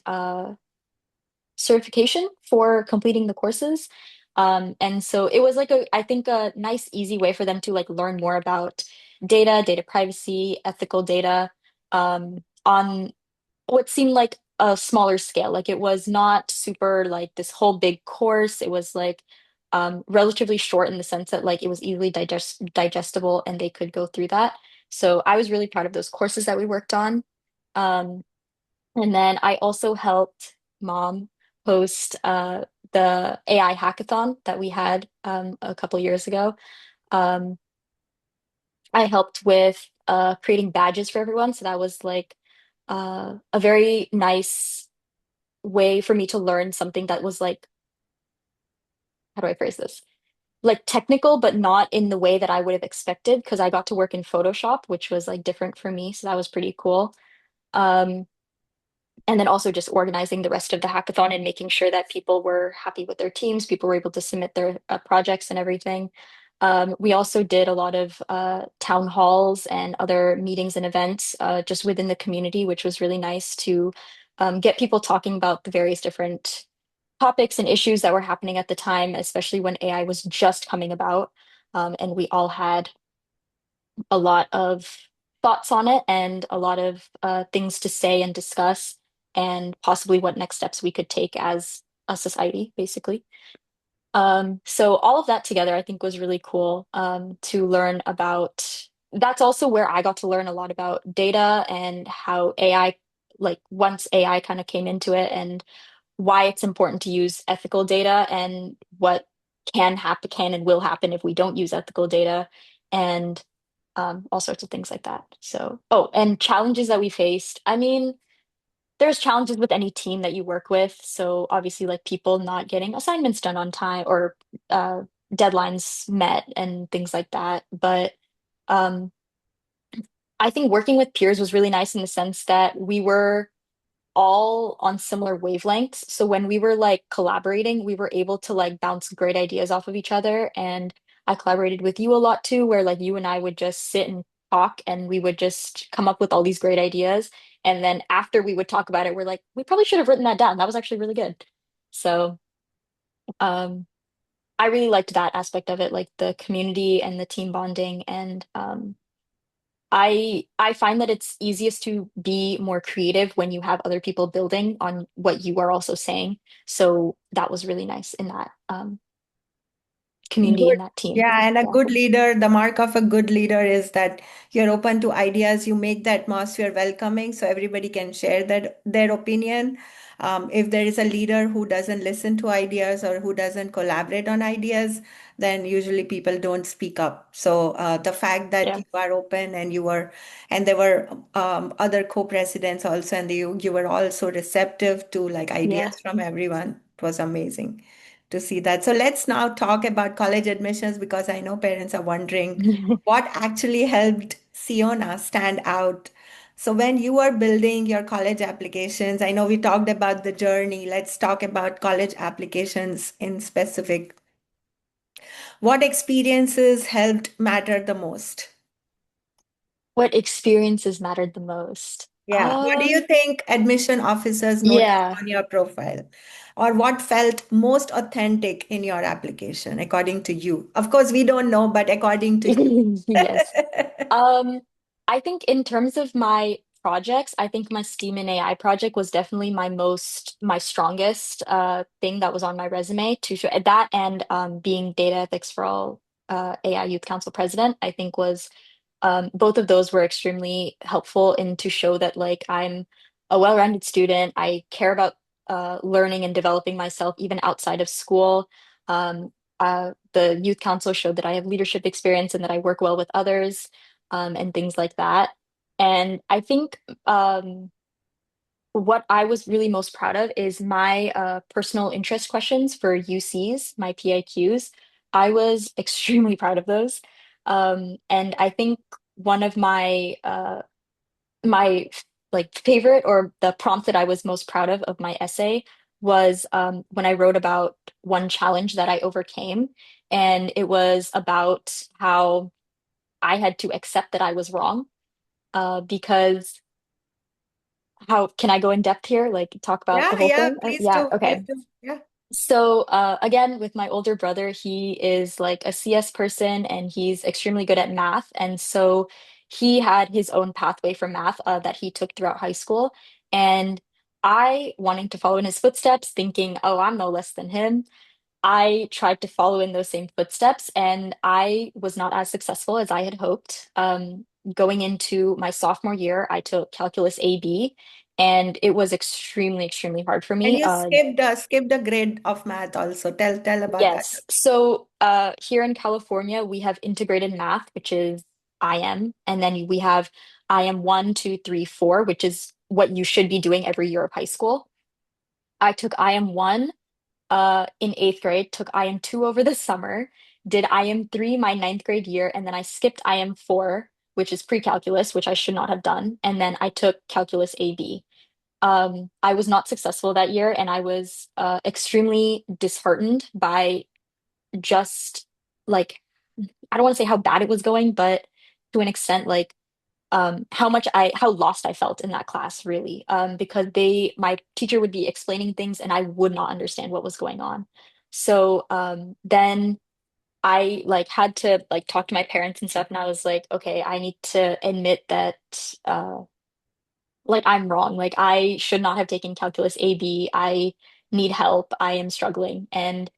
certification for completing the courses. And so it was like I think a nice, easy way for them to like learn more about data, data privacy, ethical data, on what seemed like a smaller scale. Like it was not super like this whole big course. It was like relatively short in the sense that like it was easily digestible and they could go through that. So I was really proud of those courses that we worked on. Um, and then I also helped mom host the AI hackathon that we had a couple years ago. Um, I helped with creating badges for everyone. So that was like a very nice way for me to learn something that was like, how do I phrase this? Like technical, but not in the way that I would have expected because I got to work in Photoshop, which was like different for me. So that was pretty cool. Um, and then also just organizing the rest of the hackathon and making sure that people were happy with their teams, people were able to submit their projects and everything. We also did a lot of town halls and other meetings and events just within the community, which was really nice to get people talking about the various different topics and issues that were happening at the time, especially when AI was just coming about. And we all had a lot of thoughts on it and a lot of things to say and discuss, and possibly what next steps we could take as a society, basically. So all of that together, I think, was really cool to learn about. that's also where I got to learn a lot about data and how AI, like once AI kind of came into it and why it's important to use ethical data and what can and will happen if we don't use ethical data and all sorts of things like that. So, oh, and challenges that we faced. I mean, there's challenges with any team that you work with. So obviously, like people not getting assignments done on time or uh, deadlines met and things like that. But um, I think working with peers was really nice in the sense that we were all on similar wavelengths. So when we were like collaborating, we were able to like bounce great ideas off of each other. And I collaborated with you a lot too, where like you and I would just sit and talk and we would just come up with all these great ideas. And then after we would talk about it, we're like, we probably should have written that down. That was actually really good. So um, I really liked that aspect of it, like the community and the team bonding. And I find that it's easiest to be more creative when you have other people building on what you are also saying. So that was really nice in that community Good. in that team. Yeah, and a Yeah. good leader, the mark of a good leader is that you're open to ideas, you make the atmosphere welcoming so everybody can share their opinion. If there is a leader who doesn't listen to ideas or who doesn't collaborate on ideas, then usually people don't speak up. So the fact that Yeah. you are open and and there were other co-presidents also, and you were also receptive to like Yeah. ideas from everyone, it was amazing to see that. So let's now talk about college admissions because I know parents are wondering what actually helped Siona stand out. So when you were building your college applications, I know we talked about the journey. Let's talk about college applications in specific. What experiences helped matter the most? What experiences mattered the most? Yeah. What do you think admission officers noticed Yeah. on your profile? Or what felt most authentic in your application, according to you? Of course, we don't know, but according to you. Yes. Um, I think in terms of my projects, I think my STEAM and AI project was definitely my strongest thing that was on my resume to show that and being data ethics for all AI Youth Council president, I think was both of those were extremely helpful in to show that like I'm a well-rounded student. I care about learning and developing myself even outside of school. Um, the youth council showed that I have leadership experience and that I work well with others and things like that. And I think what I was really most proud of is my personal interest questions for UCs, my PIQs. I was extremely proud of those. And I think one of my like favorite or the prompt that I was most proud of my essay was when I wrote about one challenge that I overcame. And it was about how I had to accept that I was wrong because how can I go in depth here? Like talk about Yeah, the whole yeah, thing? please Yeah, do. Please okay. do. Yeah. So again, with my older brother, he is like a CS person and he's extremely good at math. And so he had his own pathway for math that he took throughout high school. And I, wanting to follow in his footsteps, thinking, oh, I'm no less than him, I tried to follow in those same footsteps, and I was not as successful as I had hoped. Going into my sophomore year, I took Calculus AB, and it was extremely, extremely hard for And me. you skipped a grade of math also. Tell about that. Yes. So here in California, we have integrated math, which is IM, and then we have IM 1, 2, 3, 4, which is what you should be doing every year of high school. I took IM 1 in eighth grade, took IM 2 over the summer, did IM 3 my ninth grade year, and then I skipped IM 4, which is pre-calculus, which I should not have done, and then I took calculus AB. I was not successful that year, and I was extremely disheartened by just like I don't want to say how bad it was going, but to an extent, like how lost I felt in that class, really. Because my teacher would be explaining things and I would not understand what was going on. So then I like had to like talk to my parents and stuff, and I was like, okay, I need to admit that like I'm wrong. Like I should not have taken calculus AB. I need help. I am struggling. And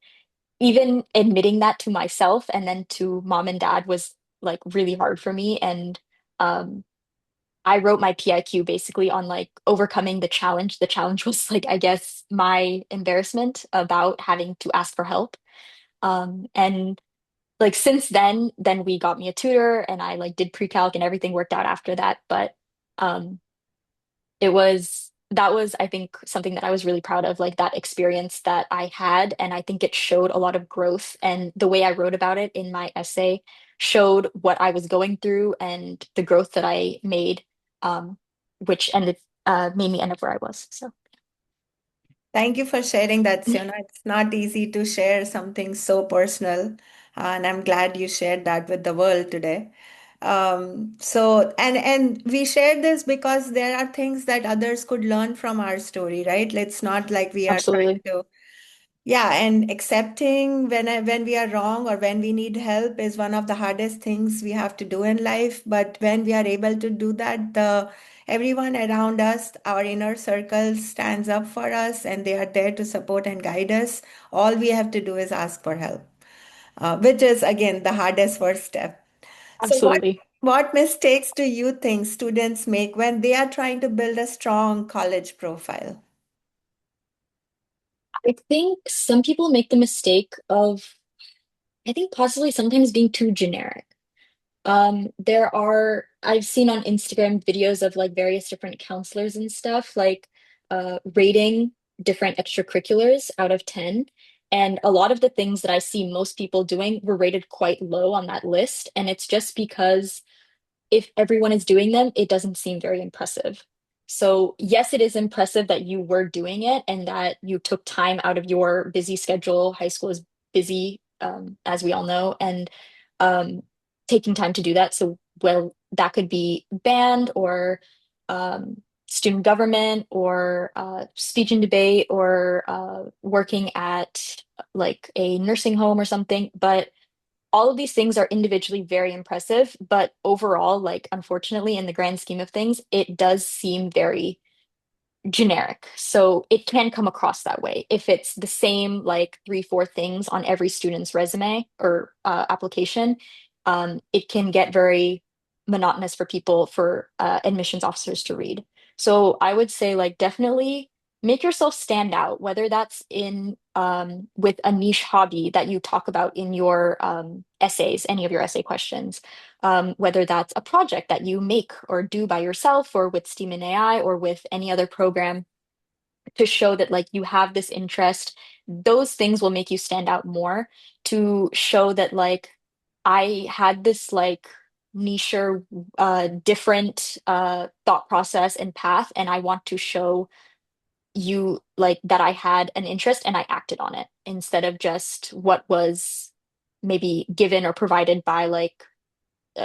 even admitting that to myself and then to mom and dad was like really hard for me. And um, I wrote my PIQ basically on like overcoming the challenge. The challenge was like, I guess, my embarrassment about having to ask for help. And like since then we got me a tutor and I like did pre-calc and everything worked out after that. But um, that was I think something that I was really proud of, like that experience that I had, and I think it showed a lot of growth, and the way I wrote about it in my essay showed what I was going through and the growth that I made, um, which ended made me end up where I was. So Thank you for sharing that, Siona. It's not easy to share something so personal, and I'm glad you shared that with the world today. And we shared this because there are things that others could learn from our story, right? It's not like we are trying absolutely. to, yeah, and accepting when we are wrong or when we need help is one of the hardest things we have to do in life. But when we are able to do that, the everyone around us, our inner circle stands up for us and they are there to support and guide us. All we have to do is ask for help, which is again the hardest first step. So Absolutely. what mistakes do you think students make when they are trying to build a strong college profile? I think some people make the mistake of, I think possibly sometimes being too generic. I've seen on Instagram videos of like various different counselors and stuff, like rating different extracurriculars out of 10. And a lot of the things that I see most people doing were rated quite low on that list. And it's just because if everyone is doing them, it doesn't seem very impressive. So, yes, it is impressive that you were doing it and that you took time out of your busy schedule. High school is busy, as we all know, and um, taking time to do that. So, well, that could be band or student government or speech and debate or working at like a nursing home or something. But all of these things are individually very impressive, but overall, like unfortunately, in the grand scheme of things, it does seem very generic. So it can come across that way. If it's the same like three, four things on every student's resume or application, it can get very monotonous for people, for admissions officers to read. So I would say like definitely make yourself stand out, whether that's in with a niche hobby that you talk about in your essays, any of your essay questions, whether that's a project that you make or do by yourself or with STEAM and AI or with any other program to show that like you have this interest. Those things will make you stand out more, to show that like I had this like niche or different thought process and path, and I want to show you like that I had an interest and I acted on it instead of just what was maybe given or provided by like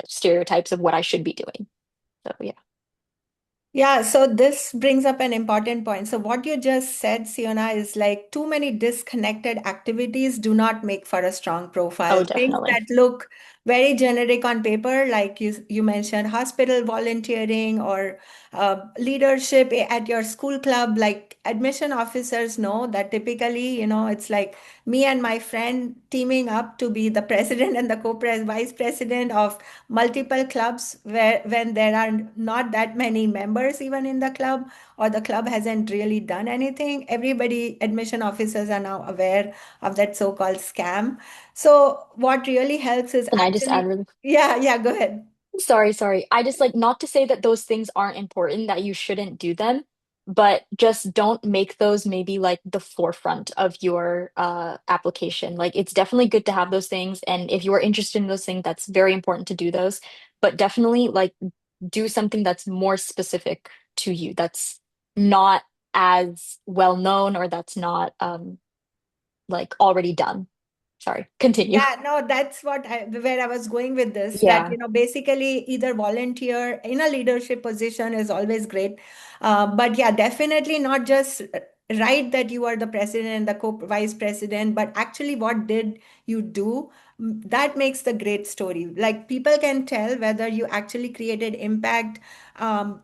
stereotypes of what I should be doing. So yeah. Yeah, so this brings up an important point. So what you just said, Siona, is like too many disconnected activities do not make for a strong Oh, profile. Things definitely. that look very generic on paper, like you mentioned, hospital volunteering or leadership at your school club, like admission officers know that typically, it's like me and my friend teaming up to be the president and the vice president of multiple clubs where when there are not that many members even in the club or the club hasn't really done anything, everybody admission officers are now aware of that so-called scam. So what really helps is And I just add actually, really yeah, go ahead. sorry. I just like not to say that those things aren't important, that you shouldn't do them, but just don't make those maybe like the forefront of your application. Like it's definitely good to have those things, and if you are interested in those things, that's very important to do those. But definitely like do something that's more specific to you, that's not as well known or that's not like already done. Sorry, continue. Yeah, no, that's where I was going with this, that, Yeah, basically either volunteer in a leadership position is always great. But yeah, definitely not just write that you are the president and the co-vice president, but actually what did you do? That makes the great story. Like people can tell whether you actually created impact,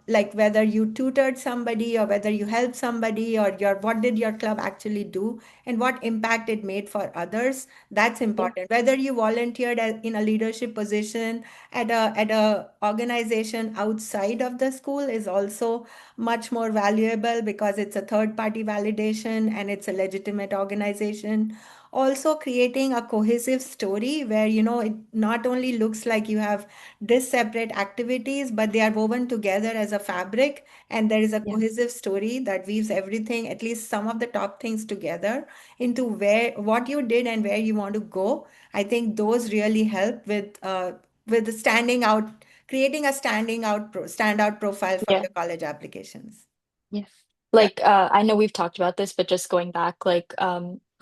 like whether you tutored somebody or whether you helped somebody, or your what did your club actually do and what impact it made for others. That's Yeah. important. Whether you volunteered in a leadership position at a organization outside of the school is also much more valuable because it's a third party validation and it's a legitimate organization. Also creating a cohesive story where it not only looks like you have this separate activities, but they are woven together as a fabric, and there is a Yeah. cohesive story that weaves everything, at least some of the top things, together into where what you did and where you want to go. I think those really help with the standing out, creating a standout profile for Yeah. your college applications. Yes. Yeah. Like, I know we've talked about this, but just going back, like,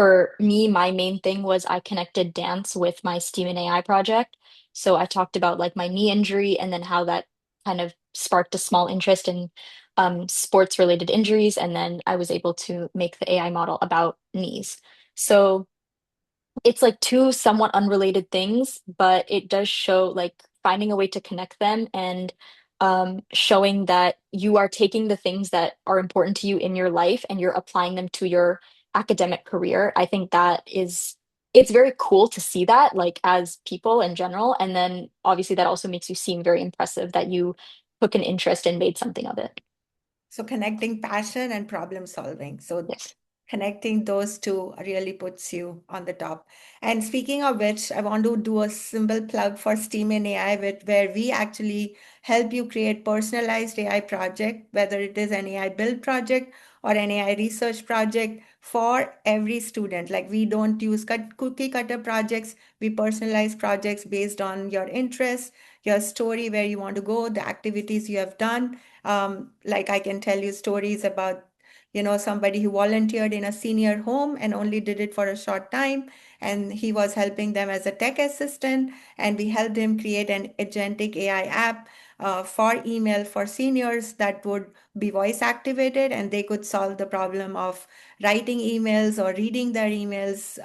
for me, my main thing was I connected dance with my STEAM and AI project. So I talked about like my knee injury and then how that kind of sparked a small interest in sports related injuries. And then I was able to make the AI model about knees. So it's like two somewhat unrelated things, but it does show like finding a way to connect them and showing that you are taking the things that are important to you in your life and you're applying them to your academic career. I think that is, it's very cool to see that, like as people in general. And then obviously that also makes you seem very impressive that you took an interest and made something of it. So connecting passion and problem solving. So Yes. connecting those two really puts you on the top. And speaking of which, I want to do a simple plug for STEAM and AI, where we actually help you create personalized AI project, whether it is an AI build project or an AI research project for every student. Like we don't use cookie cutter projects, we personalize projects based on your interests, your story, where you want to go, the activities you have done. Like I can tell you stories about somebody who volunteered in a senior home and only did it for a short time, and he was helping them as a tech assistant, and we helped him create an agentic AI app for email for seniors that would be voice activated, and they could solve the problem of writing emails or reading their emails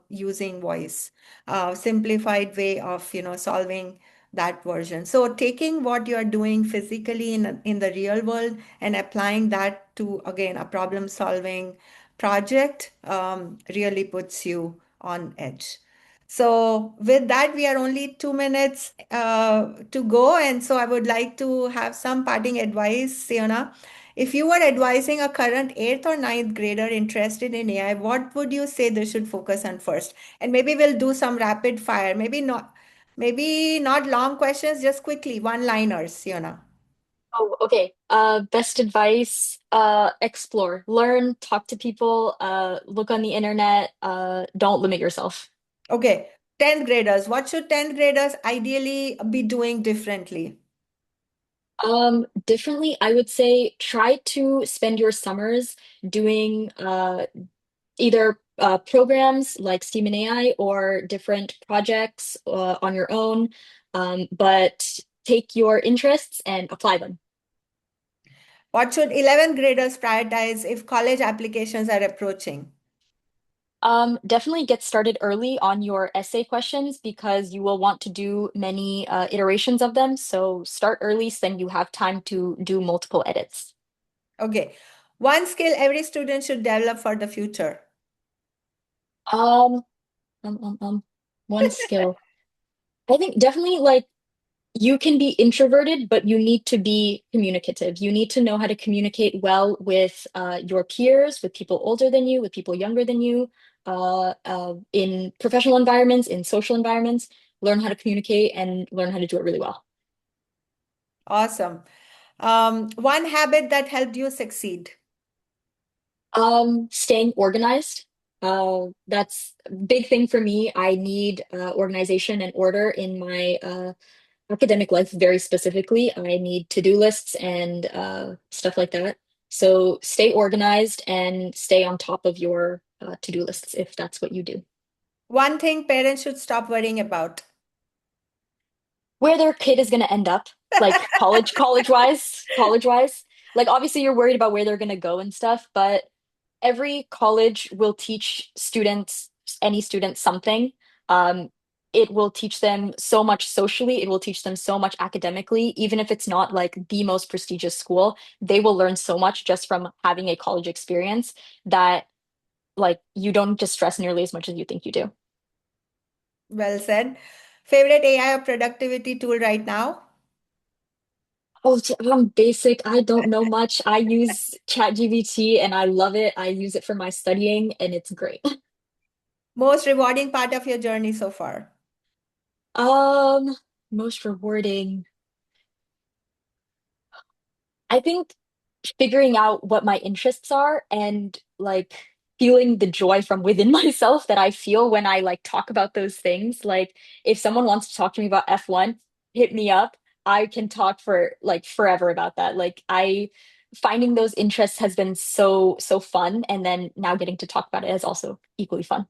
using voice. Simplified way of solving that version. So taking what you are doing physically in the real world and applying that to, again, a problem solving project really puts you on edge. So with that, we are only 2 minutes to go. And so I would like to have some parting advice, Siona. If you were advising a current eighth or ninth grader interested in AI, what would you say they should focus on first? And maybe we'll do some rapid fire, maybe not long questions, just quickly, one-liners, Siona. Oh, okay. Best advice, explore, learn, talk to people, look on the internet, don't limit yourself. Okay, 10th graders. What should 10th graders ideally be doing differently? Differently, I would say try to spend your summers doing either programs like STEAM and AI or different projects on your own, but take your interests and apply them. What should 11th graders prioritize if college applications are approaching? Definitely get started early on your essay questions because you will want to do many iterations of them. So start early so then you have time to do multiple edits. Okay, one skill every student should develop for the future. Um, one skill. I think definitely like you can be introverted, but you need to be communicative. You need to know how to communicate well with your peers, with people older than you, with people younger than you, in professional environments, in social environments. Learn how to communicate and learn how to do it really well. Awesome. One habit that helped you succeed. Staying organized. That's a big thing for me. I need organization and order in my academic life very specifically. I need to-do lists and stuff like that. So stay organized and stay on top of your to-do lists if that's what you do. One thing parents should stop worrying about. Where their kid is going to end up, like college wise. Like obviously you're worried about where they're going to go and stuff, but every college will teach students, any student, something. Um, it will teach them so much socially, it will teach them so much academically, even if it's not like the most prestigious school, they will learn so much just from having a college experience that like you don't just stress nearly as much as you think you do. Well said. Favorite AI or productivity tool right now? Oh, I'm basic. I don't know much. I use ChatGPT and I love it. I use it for my studying and it's great. Most rewarding part of your journey so far? Um, Most rewarding. I think figuring out what my interests are and like feeling the joy from within myself that I feel when I like talk about those things. Like if someone wants to talk to me about F1, hit me up. I can talk for like forever about that. Like I finding those interests has been so fun and then now getting to talk about it is also equally fun.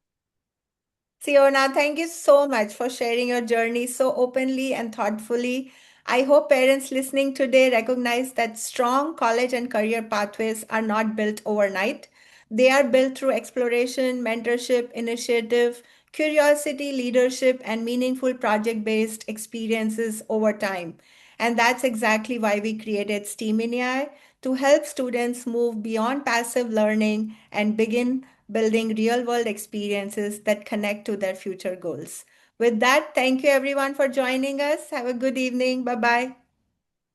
Siona, thank you so much for sharing your journey so openly and thoughtfully. I hope parents listening today recognize that strong college and career pathways are not built overnight. They are built through exploration, mentorship, initiative, curiosity, leadership, and meaningful project based experiences over time. And that's exactly why we created STEAM in AI to help students move beyond passive learning and begin building real world experiences that connect to their future goals. With that, thank you everyone for joining us. Have a good evening. Bye bye.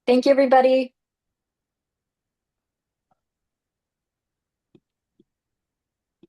Thank you, everybody.